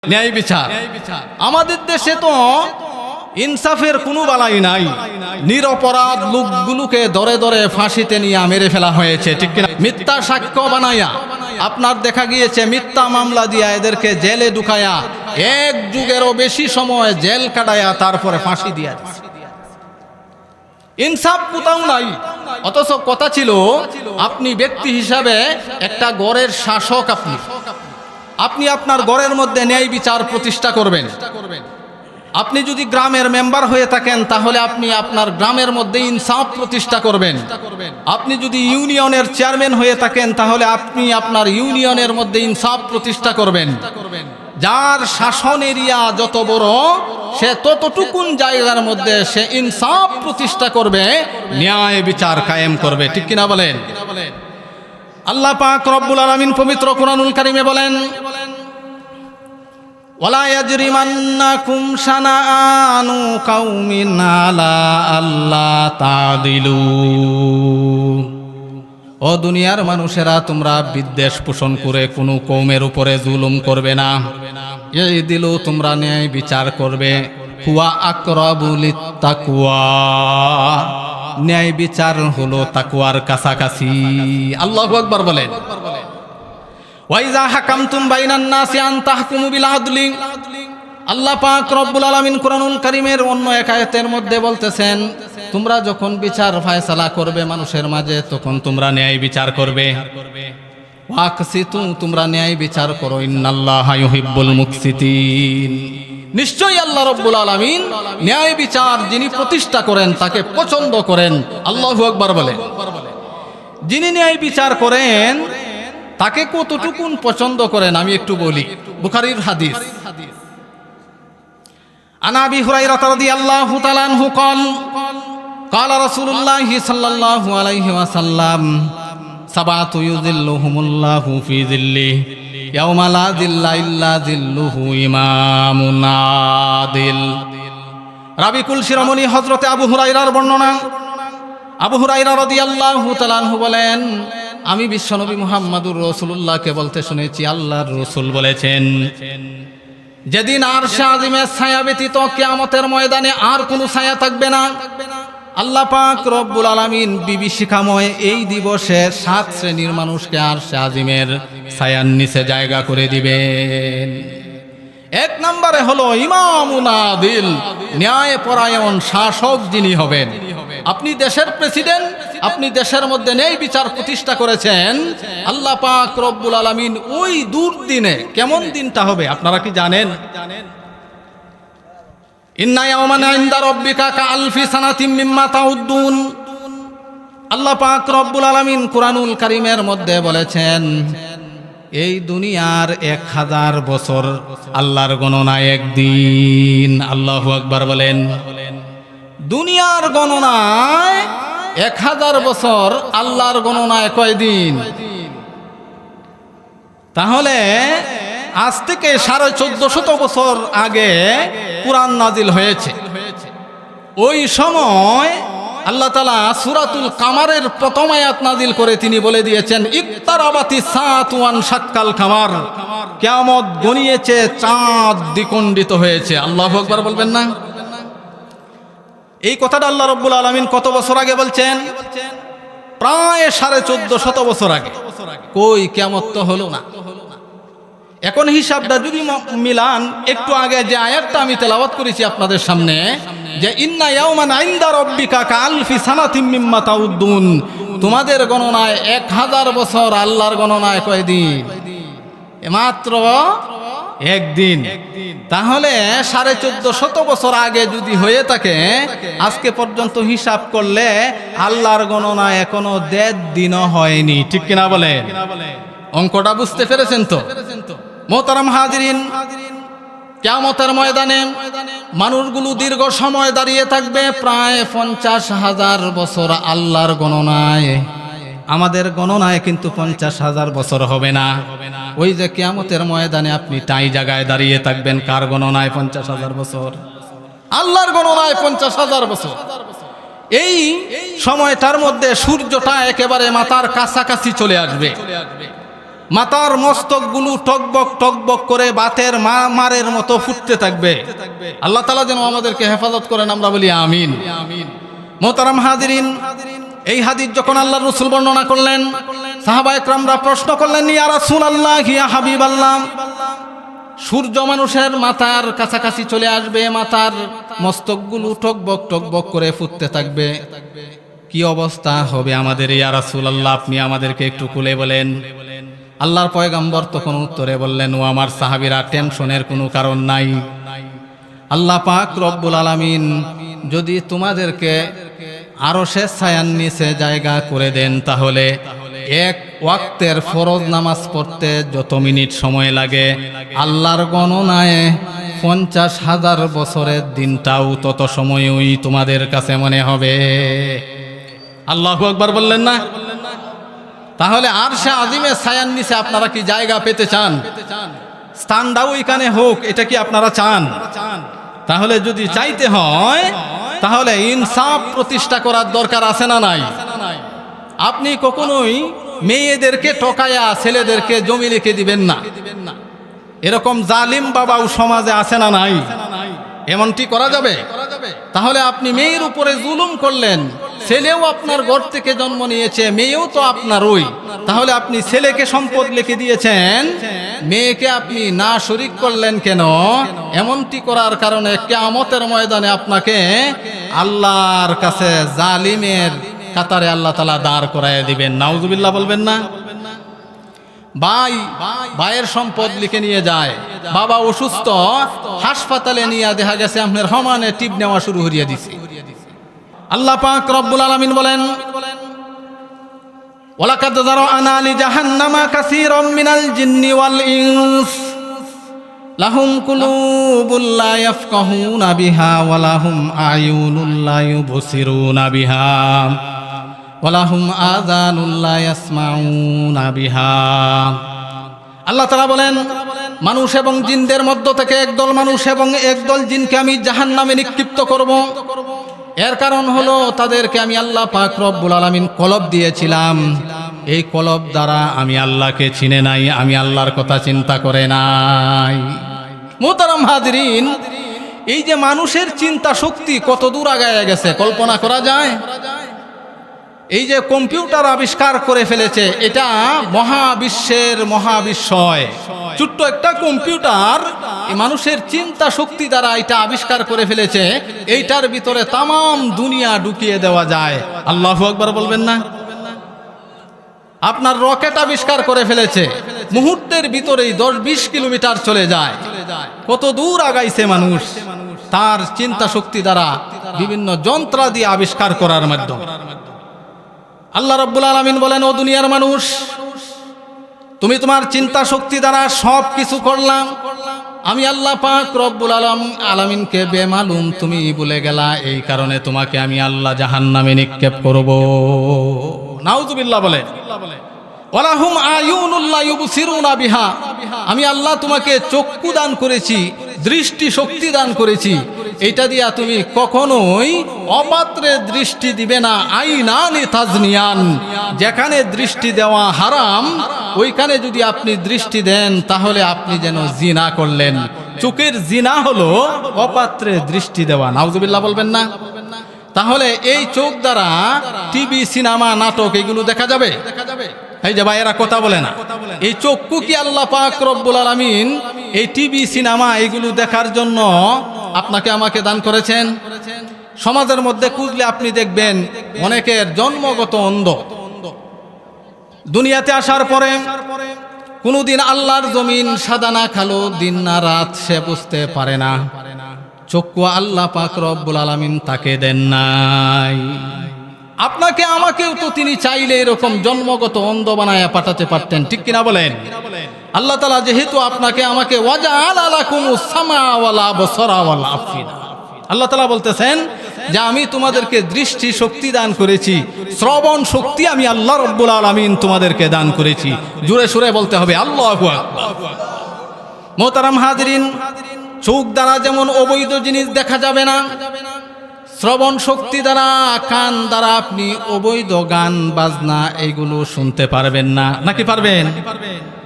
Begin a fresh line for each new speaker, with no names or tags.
ন্যায় বিচার। আমাদের দেশে তো ইনসাফের কোনো বালাই নাই। নিরপরাধ লোকগুলোকে দরে দরে ফাঁসিতে নিয়ে মেরে ফেলা হয়েছে, ঠিক কিনা? মিথ্যা সাক্ষ্য বানাইয়া আপনার দেখা গিয়েছে মিথ্যা মামলা দিয়া এদেরকে জেলে ঢুকায়া এক যুগেরও বেশি সময় জেল কাটায়া তারপরে ফাঁসি দিয়া দিচ্ছে। ইনসাফ কোথাও নাই। অথচ কথা ছিল আপনি ব্যক্তি হিসাবে একটা গড়ের শাসক, আপনি আপনার গড়ের মধ্যে ন্যায় বিচার প্রতিষ্ঠা করবেন। আপনি যদি গ্রামের মেম্বার হয়ে থাকেন তাহলে আপনি আপনার গ্রামের মধ্যে ইনসাফ প্রতিষ্ঠা করবেন। আপনি যদি ইউনিয়নের চেয়ারম্যান হয়ে থাকেন তাহলে আপনি আপনার ইউনিয়নের মধ্যে ইনসাফ প্রতিষ্ঠা করবেন। যার শাসন এরিয়া যত বড় সে ততটুকুন জায়গার মধ্যে সে ইনসাফ প্রতিষ্ঠা করবে, ন্যায় বিচার কায়েম করবে, ঠিক কিনা বলেন? আল্লাহ পাক রব্বুল আলামিন পবিত্র কুরআনুল কারীমে বলেন, ওয়ালা ইয়াজরিমান্নাকুম শানাআনু কাউমিন আলা আল্লা তাদিলু। ও দুনিয়ার মানুষেরা, তোমরা বিদ্বেষ পোষণ করে কোনো কওমের উপরে জুলুম করবে না। এই দিলু, তোমরা ন্যায় বিচার করবে। হুয়া আকরাবু লিত্তাকওয়া, ন্যায় বিচার হলো তাকওয়ার কাছাকাছি। আল্লাহু আকবার বলেন। ওয়াইজা হাকামতুম বাইনান নাসি আন তাহকুমু বিল আদলি। আল্লাহ পাক রব্বুল আলামিন কুরআনুল কারীমের অন্য এক আয়াতের মধ্যে বলতেছেন, তোমরা যখন বিচার ফয়সালা করবে মানুষের মাঝে তখন তোমরা ন্যায় বিচার করবে। ওয়াকসিতু, তোমরা ন্যায় বিচার করো। ইন্নাল্লাহা ইউহিব্বুল মুকসিতিন, নিশ্চয়ই আল্লাহ রব্বুল আলামিন ন্যায় বিচার যিনি প্রতিষ্ঠা করেন তাকে পছন্দ করেন। আল্লাহু আকবার বলে। যিনি ন্যায় বিচার করেন তাকে কতটুকুন পছন্দ করেন আমি একটু বলি। বুখারীর হাদিস, আন আবি হুরায়রা রাদিয়াল্লাহু তাআলা আনহু قال قال رسول الله صلى الله عليه وسلم সাবাতু ইউযিল্লুহুমুল্লাহু ফি যিল্লিহি ইয়াওমা লা যিল্লা ইল্লা যিল্লুহু ইমামুন আদিল। রাবিকুল শিরোমণি হযরতে আবু হুরায়রার বর্ণনা। আবু হুরায়রা রাদিয়াল্লাহু তাআলা আনহু বলেন, আমি বিশ্বনবী মুহাম্মদুর রাসূলুল্লাহকে বলতে শুনেছি, আল্লাহর রাসূল বলেছেন, যেদিন আরশে আজিমের ছায়া ব্যতীত কিয়ামতের ময়দানে আর কোনো ছায়া থাকবে না, আল্লাহ পাক রব্বুল আলামিন বিভীষিকাময় এই দিবসে 7 শ্রেণীর মানুষকে আরশে আজিমের ছায়ার নিচে জায়গা করে দিবেন। এক নম্বরে হলো ইমামুন আদিল, ন্যায় পরায়ণ শাসক যিনি হবেন। আপনি দেশের প্রেসিডেন্ট, আপনি দেশের মধ্যে ন্যায় বিচার প্রতিষ্ঠা করেছেন। আল্লাহ পাক রব্বুল আলামিন ওই দুর্দিনে, কেমন দিনটা হবে আপনারা কি জানেন? ইন্না ইয়াওমান ইনদা রাব্বিকা কাআলফি সানাতিম মিম্মা তাউদ্দুন। আল্লাহ পাক রব্বুল আলামিন কুরআনুল কারীমের মধ্যে বলেছেন, এই দুনিয়ার 1000 বছর আল্লাহর গণনায় একদিন। আল্লাহু আকবার বলেন। দুনিয়ার গণনায় 1000 বছর, আল্লাহর গণনায় কয়দিন? তাহলে আজ থেকে 1450 বছর আগে কুরআন নাজিল হয়েছে। ওই সময় আল্লাহ তাআলা সূরাতুল কামারের প্রথম আয়াত নাজিল করে তিনি বলে দিয়েছেন, ইকতারাবাতিস সাআতু ওয়ান শাক্কাল কামার, কিয়ামত গনিয়েছে, চাঁদ দ্বিখণ্ডিত হয়েছে। আল্লাহু আকবার বলবেন না? এই কথাটা আল্লাহ রাব্বুল আলামিন কত বছর আগে বলছেন? প্রায় 1450 বছর আগে। কই কিয়ামত তো হলো না। এখন হিসাবটা যদি মিলান, একটু আগে যে আয়াতটা আমি তেলাওয়াত করেছি আপনাদের সামনে, যে ইন্না ইয়াওমান ইনদা রাব্বিকা কাআলফি সানাতিম মিম্মা তাউদ্দুন, তোমাদের গণনায় 1000 বছর, আল্লাহর গণনায় কয়দিন? মাত্র একদিন। তাহলে 1450 বছর আগে যদি হয়ে থাকে, আজকে পর্যন্ত হিসাব করলে আল্লাহর গণনায় এখনো 1.5 দিনও হয়নি, ঠিক কিনা বলেন? অঙ্কটা বুঝতে পেরেছেন তো? মোহতারাম হাজিরিন, কিয়ামতের ময়দানে মানুষগুলো দীর্ঘ সময় দাঁড়িয়ে থাকবে, প্রায় 50,000 বছর আল্লাহর গণনায়। আমাদের গণনায় কিন্তু 50,000 বছর হবে না। ওই যে কিয়ামতের ময়দানে আপনি টাই জায়গায় দাঁড়িয়ে থাকবেন, কার গণনায়? 50,000 বছর। আল্লাহর গণনায় 50,000 বছর। এই সময়টার মধ্যে সূর্যটা একেবারে মাথার কাছাকাছি চলে আসবে। মাথার মস্তকগুলো টকবক টকবক করে বাতের মারের মতো ফুটতে থাকবে। আল্লাহ তাআলা যেন আমাদেরকে হেফাজত করেন, আমরা বলি আমিন। মোহতারাম হাজিরিন, এই হাদিস যখন আল্লাহর রাসূল বর্ণনা করলেন, সাহাবা একরামরা প্রশ্ন করলেন, ইয়া রাসূলুল্লাহ, ইয়া হাবিবাল্লাহ, সূর্য মানুষের মাথার কাছাকাছি চলে আসবে, মাথার মস্তকগুলো টকবক টকবক করে ফুটতে থাকবে, কি অবস্থা হবে আমাদের ইয়া রাসূলুল্লাহ, আপনি আমাদেরকে একটু খুলে বলেন। আল্লাহর পয়গম্বর তখন উত্তরে বললেন, ও আমার সাহাবীরা, টেনশনের কোনো কারণ নাই। আল্লাহ পাক রব্বুল আলামিন যদি তোমাদেরকে আরশের ছায়ার নিচে জায়গা করে দেন, তাহলে এক ওয়াক্তের ফরজ নামাজ পড়তে যত মিনিট সময় লাগে, আল্লাহর গণনায় 50,000 বছরের দিনটাও তত সময়ই তোমাদের কাছে মনে হবে। আল্লাহু আকবার বললেন না? তাহলে আরশে আজিমের ছায়ার নিচে আপনারা কি জায়গা পেতে চান? স্থানটাও এখানে হোক, এটা কি আপনারা চান? তাহলে যদি চাইতে হয়, তাহলে ইনসাফ প্রতিষ্ঠা করার দরকার আছে না নাই? আপনি কখনোই মেয়েদেরকে ঠকায়া ছেলেদেরকে জমি লিখে দিবেন না। এরকম জালিম বাবাও সমাজে আছে না নাই? এমনটি করা যাবে? তাহলে আপনি মেয়ের উপরে জুলুম করলেন, ছেলেও আপনার ঘর থেকে জন্ম নিয়েছে, মেয়েও তো আপনারই, তাহলে আপনি ছেলেকে সম্পদ লিখে দিয়েছেন, মেয়েকে আপনি না শরীক করলেন কেন? এমনটি করার কারণে কিয়ামতের ময়দানে আপনাকে আল্লাহর কাছে জালিমের কাতারে আল্লাহ তাআলা দাঁড় করায় দিবেন। নাউজুবিল্লাহ বলবেন না? ভাইয়ের সম্পদ লিখে নিয়ে যায়, বাবা অসুস্থ, হাসপাতালে নিয়ে দেখা গেছে আপনার সমানে টিপ নেওয়া শুরু করিয়া দিছে। আল্লাহ পাক রব্বুল আলামিন বলেন, ওয়ালাকাদ যারা'না লিজাহান্নামা কাসীরাম মিনাল জিন্নি ওয়াল ইনস লাহুম কুলুবুল লা ইয়াফকাহুনা বিহা ওয়া লাহুম আ'য়ুনুল লা ইউবসিরুনা বিহা ওয়ালাহুম আযানুল লা ইয়াসমাউনা বিহা। আল্লাহ তাআলা বলেন, মানুষ এবং জিনদের মধ্য থেকে একদল মানুষ এবং একদল জিনকে আমি জাহান্নামে নিক্ষিপ্ত করব। এর কারণ হলো তাদেরকে আমি আল্লাহ পাক রব্বুল আলামিন কলব দিয়েছিলাম, এই কলব দ্বারা আমি আল্লাহকে চিনে নাই, আমি আল্লাহর কথা চিন্তা করে নাই। মুহতারাম হাজিরিন, এই যে মানুষের চিন্তা শক্তি কত দূর আগায় গেছে কল্পনা করা যায়? এই যে কম্পিউটার আবিষ্কার করে ফেলেছে, এটা মহাবিশ্বের মহাবিশ্বয়, ছোট্ট একটা কম্পিউটার এই মানুষের চিন্তা শক্তি দ্বারা এটা আবিষ্কার করে ফেলেছে, এইটার ভিতরে তামাম দুনিয়া ঢুকিয়ে দেওয়া যায়। আল্লাহু আকবার বলবেন না? আপনার রকেট আবিষ্কার করে ফেলেছে, মুহূর্তের ভিতরেই 10-20 কিলোমিটার চলে যায়। কত দূর আগাইছে মানুষ তার চিন্তা শক্তি দ্বারা, বিভিন্ন যন্ত্রাদি আবিষ্কার করার মাধ্যমে। আল্লাহ রাব্বুল আলামিন বলেন, ও দুনিয়ার মানুষ, তুমি তোমার চিন্তা শক্তি দ্বারা সব কিছু করলাম, আমি আল্লাহ পাক রব্বুল আলামিনকে বেমালুম তুমি ভুলে গেলা, এই কারণে তোমাকে আমি আল্লাহ জাহান্নামে নিক্ষেপ করব। নাউজুবিল্লাহ বলে, ওয়ালাহুম আয়ুনুল লা ইউবসিরুনা বিহা, আমি আল্লাহ তোমাকে চক্ষু দান করেছি, দৃষ্টি শক্তি দান করেছি, এটা দিয়া তুমি কখনোই অপাত্রে দৃষ্টি দিবে না। আইনানি তাজনিয়ান, যেখানে দৃষ্টি দেওয়া হারাম ওইখানে যদি আপনি দৃষ্টি দেন, তাহলে আপনি যেন জিনা করলেন। চোখের জিনা হলো অপাত্রে দৃষ্টি দেওয়া। নাউজুবিল্লাহ বলবেন না? তাহলে এই চোখ দ্বারা টিভি, সিনেমা, নাটক এগুলো দেখা যাবে? এই যে ভাইয়েরা কথা বলে না, এই চক্ষু কি আল্লাহ পাক রব্বুল আলামিন এই টিভি, সিনেমা এগুলো দেখার জন্য আপনাকে আমাকে দান করেছেন? সমাজের মধ্যে খুঁজলে আপনি দেখবেন অনেকের জন্মগত অন্ধ। দুনিয়াতে আসার পরে কোনোদিন আল্লাহর জমিন সাদা না কালো, দিন না রাত সে বুঝতে পারে না। চক্ষু আল্লাহ পাক রব্বুল আলামিন তাকে দেন নাই। আপনাকে আমাকেও তো তিনি চাইলে এরকম জন্মগত অন্ধ বানায়া পাঠাতে পারতেন, ঠিক কিনা বলেন? আল্লাহ তাআলা যেহেতু আপনাকে আমাকে ওয়াজআলা লাকুমুস সামা ওয়াল আবসারা ওয়াল আফিদা, আল্লাহ তাআলা বলতেছেন যে আমি তোমাদেরকে দৃষ্টি শক্তি দান করেছি, শ্রবণ শক্তি আমি আল্লাহ রাব্বুল আলামিন তোমাদেরকে দান করেছি। জোরে সুরে বলতে হবে আল্লাহু আকবার। মুহতারাম হাজিরিন, চোখ দ্বারা যেমন অবৈধ জিনিস দেখা যাবে না, শ্রবণ শক্তি দ্বারা, কান দ্বারা আপনি অবৈধ গান বাজনা এইগুলো শুনতে পারবেন না, নাকি পারবেন?